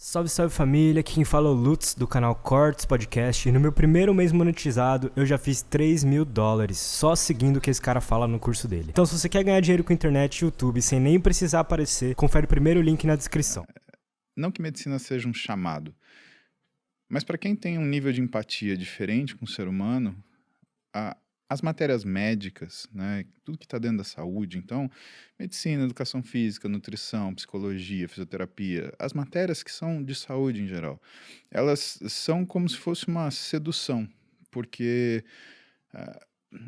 Salve, salve família, aqui quem fala é o Lutz do canal Cortes Podcast e no meu primeiro mês monetizado eu já fiz $3.000 só seguindo o que esse cara fala no curso dele. Então se você quer ganhar dinheiro com internet e YouTube sem nem precisar aparecer, confere o primeiro link na descrição. Não que medicina seja um chamado, mas para quem tem um nível de empatia diferente com o ser humano, as matérias médicas, né, tudo que está dentro da saúde, então, medicina, educação física, nutrição, psicologia, fisioterapia, as matérias que são de saúde em geral, elas são como se fosse uma sedução, porque,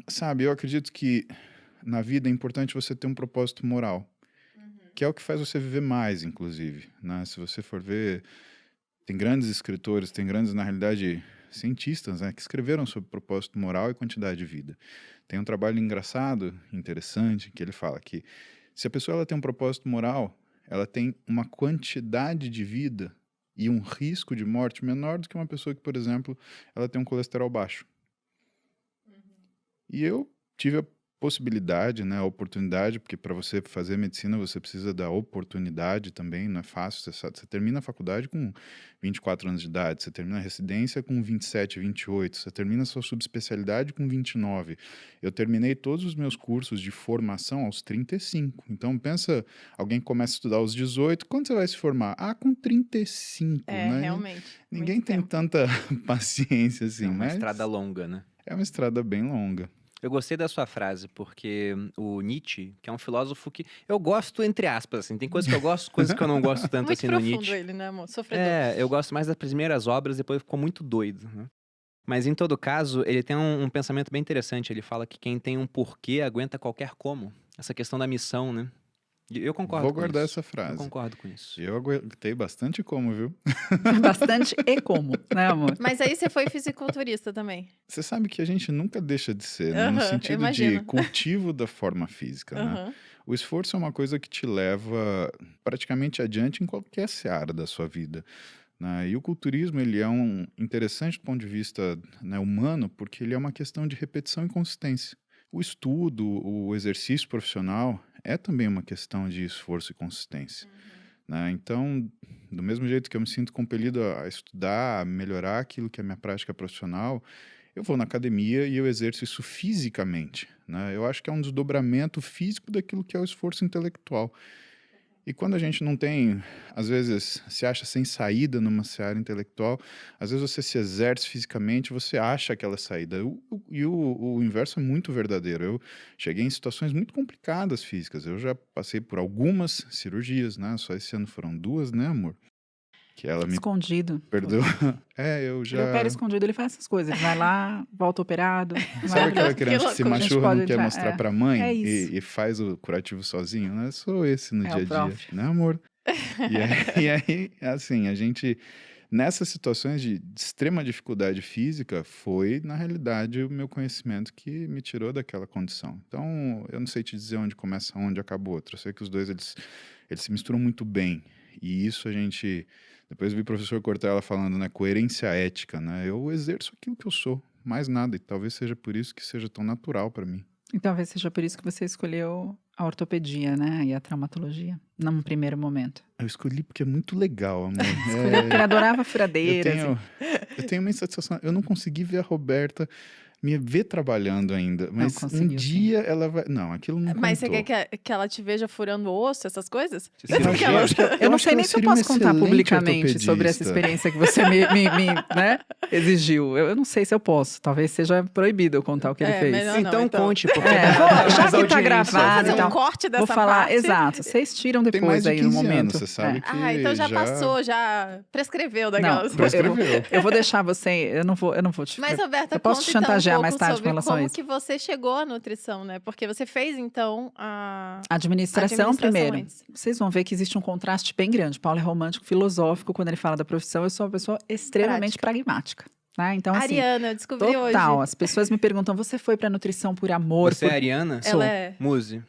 sabe, eu acredito que na vida é importante você ter um propósito moral, que é o que faz você viver mais, inclusive, né? Se você for ver, tem grandes escritores, tem grandes, na realidade, cientistas, né, que escreveram sobre propósito moral e quantidade de vida. Tem um trabalho engraçado, interessante, que ele fala que se a pessoa ela tem um propósito moral, ela tem uma quantidade de vida e um risco de morte menor do que uma pessoa que, por exemplo, ela tem um colesterol baixo. E eu tive a possibilidade, né, a oportunidade, porque para você fazer medicina você precisa da oportunidade também, não é fácil, você termina a faculdade com 24 anos de idade, você termina a residência com 27, 28, você termina a sua subespecialidade com 29. Eu terminei todos os meus cursos de formação aos 35. Então pensa, alguém começa a estudar aos 18, quando você vai se formar? Com 35, né? Realmente. Ninguém tem tanta paciência assim, É uma mas estrada longa, né? é uma estrada bem longa. Eu gostei da sua frase, porque o Nietzsche, que é um filósofo que eu gosto, entre aspas, assim, tem coisas que eu gosto, coisas que eu não gosto tanto Muito assim no profundo Nietzsche. ele, né, amor? Sofredor. Eu gosto mais das primeiras obras, depois ficou muito doido, né? Mas em todo caso, ele tem um pensamento bem interessante. Ele fala que quem tem um porquê aguenta qualquer como. Essa questão da missão, né? E eu concordo Vou com guardar isso. essa frase. Eu concordo com isso. Eu aguentei bastante como, viu? Bastante e como, né, amor? Mas aí você foi fisiculturista também. Você sabe que a gente nunca deixa de ser, né? No Aham, sentido de imagino. cultivo da forma física, né? Aham. O esforço é uma coisa que te leva praticamente adiante em qualquer seara da sua vida, né? E o culturismo, ele é interessante do ponto de vista, né, humano, porque ele é uma questão de repetição e consistência. O estudo, o exercício profissional é também uma questão de esforço e consistência, né? Então, do mesmo jeito que eu me sinto compelido a estudar, a melhorar aquilo que é a minha prática profissional, eu vou na academia e eu exerço isso fisicamente, né? Eu acho que é um desdobramento físico daquilo que é o esforço intelectual. E quando a gente não tem, às vezes, se acha sem saída numa seara intelectual, às vezes você se exerce fisicamente, você acha aquela saída. E o inverso é muito verdadeiro. Eu cheguei em situações muito complicadas físicas. Eu já passei por algumas cirurgias, né? Só esse ano foram 2, né, amor? Que ela me Escondido. perdoa. Eu já... Ele opera escondido, ele faz essas coisas. Ele vai lá, volta operado. Sabe aquela maravilhoso. criança que se loucura. A gente machuca, pode não quer entrar, mostrar pra mãe É isso. e faz o curativo sozinho? Né? Sou esse no É dia o a dia, prof. né, amor? E aí, assim, a gente, nessas situações de extrema dificuldade física, foi, na realidade, o meu conhecimento que me tirou daquela condição. Então, eu não sei te dizer onde começa, onde acaba o outro. Eu sei que os dois, eles se misturam muito bem. E isso a gente... Depois eu vi o professor Cortella falando, né, coerência ética, né? Eu exerço aquilo que eu sou, mais nada. E talvez seja por isso que seja tão natural para mim. E talvez seja por isso que você escolheu a ortopedia, né? E a traumatologia, num primeiro momento. Eu escolhi porque é muito legal, amor. Escolheu porque ele adorava furadeira. Eu tenho uma insatisfação. Eu não consegui ver a Roberta me ver trabalhando ainda. Mas um conseguiu, dia ela vai... Não, aquilo não Mas você contou. quer que ela te veja furando osso, essas coisas? Você Eu se acho que- Eu não acho sei que nem ela se eu seria um posso contar excelente publicamente sobre essa ortopedista. experiência que você né, exigiu. Eu não sei se eu posso. Talvez seja proibido eu contar o que ele fez. melhor não, Então então. conte, porque É, dá mais já que tá audiência. gravado, Fazer então, um corte dessa vou falar, parte. exato. Vocês tiram Tem mais depois de aí no 15 momento. anos, você sabe É. que Então já passou, já prescreveu Não, daquelas. Prescreveu. eu vou deixar você. Eu não vou te. Mas, Roberta, eu posso conta te chantagear então um mais pouco tarde sobre com relação a como isso. que você chegou à nutrição, né? Porque você fez, então, a Administração primeiro. antes. Vocês vão ver que existe um contraste bem grande. Paulo é romântico, filosófico quando ele fala da profissão. Eu sou uma pessoa extremamente pragmática. Né? Então, assim, Ariana, eu descobri total. hoje. As pessoas me perguntam: você foi pra nutrição por amor? Você é por... ariana? Sou. Ela é... Muse.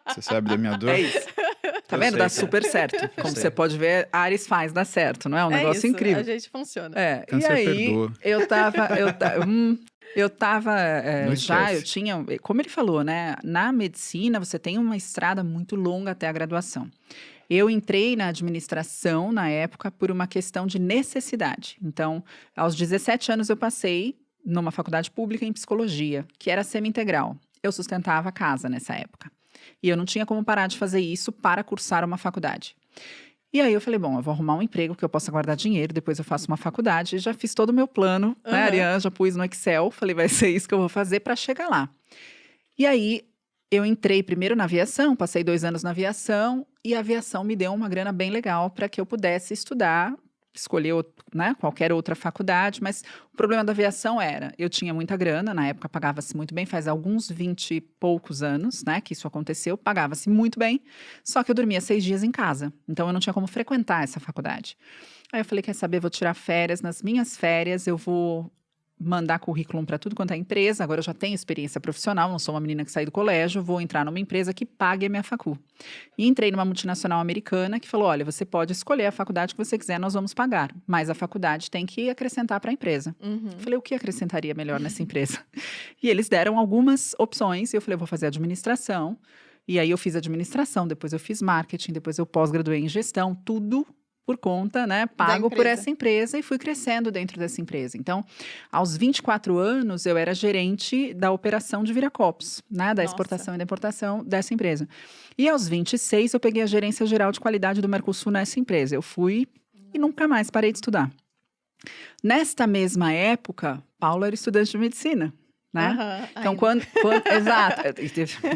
Você sabe da minha dor? É isso. Tá Eu vendo? sei, Dá cara. super certo. Como sei. você pode ver, Ares faz, dá certo, não é? Um negócio isso, incrível. a gente funciona. É, e Câncer aí, perdoa. eu tava Não já, eu esquece. tinha, como ele falou, né? Na medicina, você tem uma estrada muito longa até a graduação. Eu entrei na administração, na época, por uma questão de necessidade. Então, aos 17 anos eu passei numa faculdade pública em psicologia, que era semi-integral. Eu sustentava a casa nessa época. E eu não tinha como parar de fazer isso para cursar uma faculdade. E aí eu falei, bom, eu vou arrumar um emprego que eu possa guardar dinheiro, depois eu faço uma faculdade. E já fiz todo o meu plano, né, Ariane? Já pus no Excel, falei, vai ser isso que eu vou fazer para chegar lá. E aí eu entrei primeiro na aviação, passei 2 anos na aviação, e a aviação me deu uma grana bem legal para que eu pudesse estudar, escolher, né, qualquer outra faculdade, mas o problema da aviação era, eu tinha muita grana, na época pagava-se muito bem, faz alguns 20 e poucos anos, né, que isso aconteceu, pagava-se muito bem, só que eu dormia 6 dias em casa, então eu não tinha como frequentar essa faculdade. Aí eu falei, quer saber, vou tirar férias, nas minhas férias eu vou mandar currículo para tudo quanto é empresa, agora eu já tenho experiência profissional, não sou uma menina que sai do colégio, vou entrar numa empresa que pague a minha facu. E entrei numa multinacional americana que falou, olha, você pode escolher a faculdade que você quiser, nós vamos pagar, mas a faculdade tem que acrescentar para a empresa. Eu falei, o que acrescentaria melhor nessa empresa? E eles deram algumas opções, e eu falei, eu vou fazer administração, e aí eu fiz administração, depois eu fiz marketing, depois eu pós-graduei em gestão, tudo por conta, né, pago por essa empresa e fui crescendo dentro dessa empresa. Então, aos 24 anos, eu era gerente da operação de Viracopos, né, da exportação e da importação dessa empresa. E aos 26, eu peguei a gerência geral de qualidade do Mercosul nessa empresa. Eu fui e nunca mais parei de estudar. Nesta mesma época, Paulo era estudante de medicina. Né? Então, exato.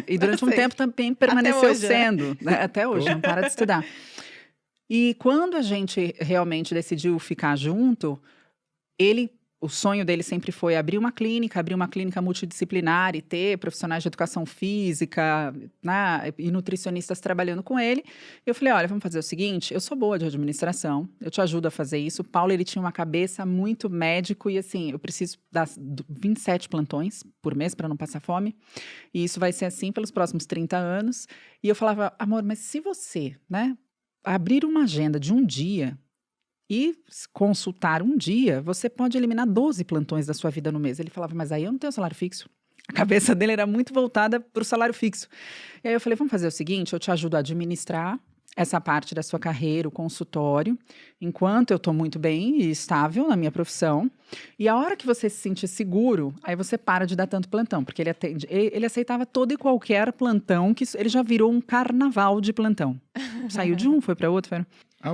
E durante um tempo também permaneceu hoje, sendo, né? Até hoje, não para de estudar. E quando a gente realmente decidiu ficar junto, o sonho dele sempre foi abrir uma clínica multidisciplinar e ter profissionais de educação física, né, e nutricionistas trabalhando com ele. Eu falei, olha, vamos fazer o seguinte, eu sou boa de administração, eu te ajudo a fazer isso. O Paulo, ele tinha uma cabeça muito médico e assim, eu preciso dar 27 plantões por mês para não passar fome. E isso vai ser assim pelos próximos 30 anos. E eu falava, amor, mas se você, né, abrir uma agenda de um dia e consultar um dia, você pode eliminar 12 plantões da sua vida no mês. Ele falava, mas aí eu não tenho salário fixo. A cabeça dele era muito voltada para o salário fixo. E aí eu falei, vamos fazer o seguinte, eu te ajudo a administrar essa parte da sua carreira, o consultório, enquanto eu estou muito bem e estável na minha profissão. E a hora que você se sentir seguro, aí você para de dar tanto plantão, porque ele aceitava todo e qualquer plantão, que ele já virou um carnaval de plantão. Saiu de um, foi para outro.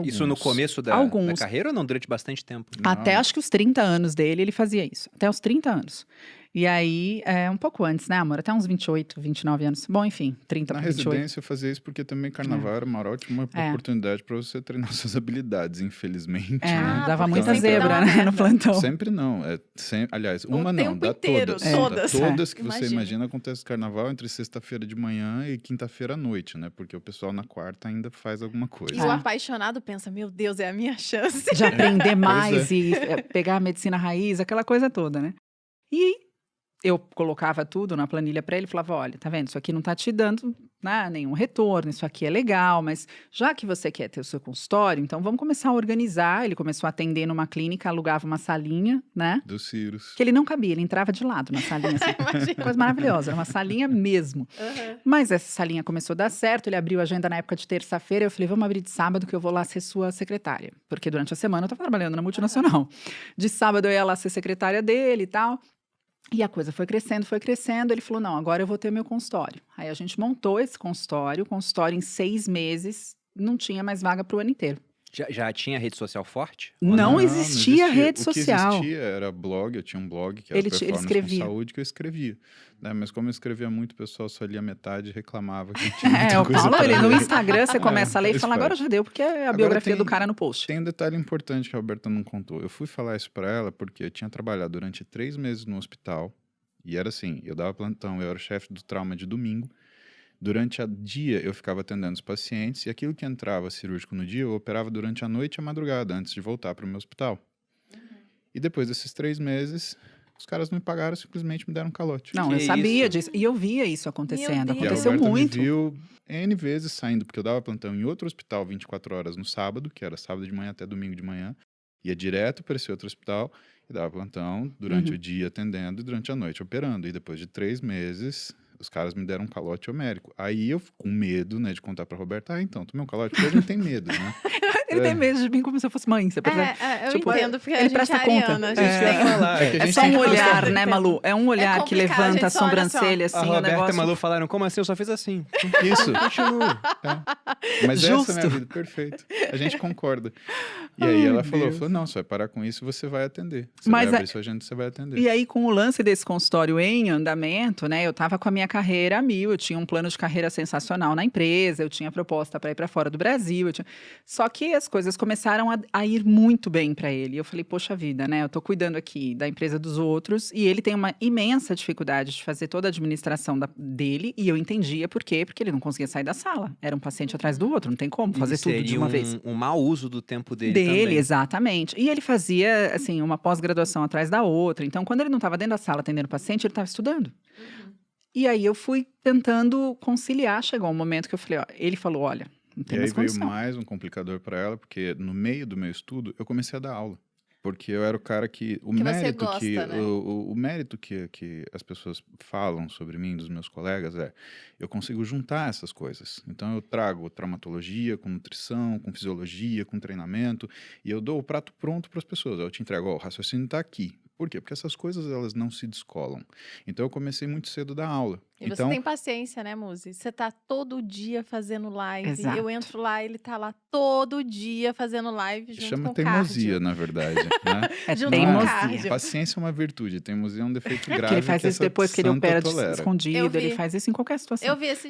Isso no começo da carreira ou não? Durante bastante tempo? Não. Até acho que os 30 anos dele, ele fazia isso. Até os 30 anos. E aí, um pouco antes, né, amor? Até uns 28, 29 anos. Bom, enfim, 30 para 28. Na residência eu fazia isso porque também carnaval era uma ótima oportunidade para você treinar suas habilidades, infelizmente. Né? Dava muita zebra, né, no plantão. Sempre não. Aliás, uma não, dá inteiro, todas. Todas que você imagina acontece carnaval entre sexta-feira de manhã e quinta-feira à noite, né? Porque o pessoal na quarta ainda faz alguma coisa. E o apaixonado pensa, meu Deus, é a minha chance. De aprender mais e pegar a medicina raiz, aquela coisa toda, né? E eu colocava tudo na planilha para ele e falava, olha, tá vendo? Isso aqui não tá te dando, né, nenhum retorno, isso aqui é legal, mas já que você quer ter o seu consultório, então vamos começar a organizar. Ele começou a atender numa clínica, alugava uma salinha, né? Do Cirus. Que ele não cabia, ele entrava de lado na salinha, assim. Coisa maravilhosa, era uma salinha mesmo. Mas essa salinha começou a dar certo, ele abriu a agenda na época de terça-feira, eu falei, vamos abrir de sábado que eu vou lá ser sua secretária. Porque durante a semana eu estava trabalhando na multinacional. De sábado eu ia lá ser secretária dele e tal. E a coisa foi crescendo, ele falou, não, agora eu vou ter meu consultório. Aí a gente montou esse consultório, o consultório em 6 meses, não tinha mais vaga para o ano inteiro. Já tinha rede social forte? Não existia rede social. O que existia era blog, eu tinha um blog que era Performance com Saúde, que eu escrevia. Né? Mas como eu escrevia muito, o pessoal só lia metade e reclamava que tinha muita coisa Paulo, pra no Instagram você começa a ler e fala, agora já deu, porque é a biografia do cara no post. Tem um detalhe importante que a Alberta não contou. Eu fui falar isso pra ela porque eu tinha trabalhado durante 3 meses no hospital, e era assim, eu dava plantão, eu era o chefe do trauma de domingo. Durante o dia, eu ficava atendendo os pacientes e aquilo que entrava cirúrgico no dia, eu operava durante a noite e a madrugada, antes de voltar para o meu hospital. E depois desses 3 meses, os caras não me pagaram, simplesmente me deram um calote. Não, eu sabia disso. E eu via isso acontecendo. Aconteceu e a muito. Me viu N vezes saindo, porque eu dava plantão em outro hospital 24 horas no sábado, que era sábado de manhã até domingo de manhã. Ia direto para esse outro hospital e dava plantão durante o dia atendendo e durante a noite operando. E depois de 3 meses... Os caras me deram um calote homérico. Aí eu, com medo, né, de contar pra Roberta, então, tomei um calote, porque a gente tem medo, né? Ele tem medo de mim como se eu fosse mãe, você percebe? Eu Tipo, entendo, porque a ele gente presta é conta. ariana, a gente É. tem... falar. É que a É gente só tem um que olhar, pensar. né, Malu? É um olhar que complicado, levanta a gente, só olha sobrancelha, só. assim, A o Roberta e a negócio... Malu falaram, como assim? Eu só fiz assim. Isso. Continua. Mas essa é a Justo. minha vida, perfeito. A gente concorda. E aí ela Deus. falou, não, você vai parar com isso e você vai atender. Você Mas vai a- abrir sua agenda e você vai atender. E aí, com o lance desse consultório em andamento, né? Eu tava com a minha carreira a mil, eu tinha um plano de carreira sensacional na empresa, eu tinha proposta para ir para fora do Brasil. Só que as coisas começaram a ir muito bem para ele. E eu falei, poxa vida, né? Eu tô cuidando aqui da empresa dos outros e ele tem uma imensa dificuldade de fazer toda a administração dele. E eu entendia por quê, porque ele não conseguia sair da sala. Era um paciente atrás do outro, não tem como fazer E tudo de seria uma vez. um mau uso do tempo dele Dele, também. exatamente. E ele fazia, assim, uma pós-graduação atrás da outra. Então, quando ele não estava dentro da sala atendendo o paciente, ele estava estudando. E aí, eu fui tentando conciliar. Chegou um momento que eu falei, ó, ele falou, olha, não E tem aí mais veio condição. mais um complicador para ela, porque no meio do meu estudo, eu comecei a dar aula. Porque eu era o cara que... O Que você mérito gosta, que né? o mérito que as pessoas falam sobre mim, dos meus colegas, é eu consigo juntar essas coisas. Então eu trago traumatologia com nutrição, com fisiologia, com treinamento, e eu dou o prato pronto para as pessoas. Eu te entrego, ó, o raciocínio está aqui. Por quê? Porque essas coisas elas não se descolam. Então eu comecei muito cedo da aula. E você Então tem paciência, né, Muzi? Você tá todo dia fazendo live. Exato. Eu entro lá, ele tá lá todo dia fazendo live junto chama com o teimosia, cardio. na verdade, né? É Junto com teimosia. cardio. Paciência é uma virtude, teimosia é um defeito É grave porque ele faz que isso essa depois que ele santa opera tolera. escondido, Eu ele vi. faz isso em qualquer situação. Eu vi esses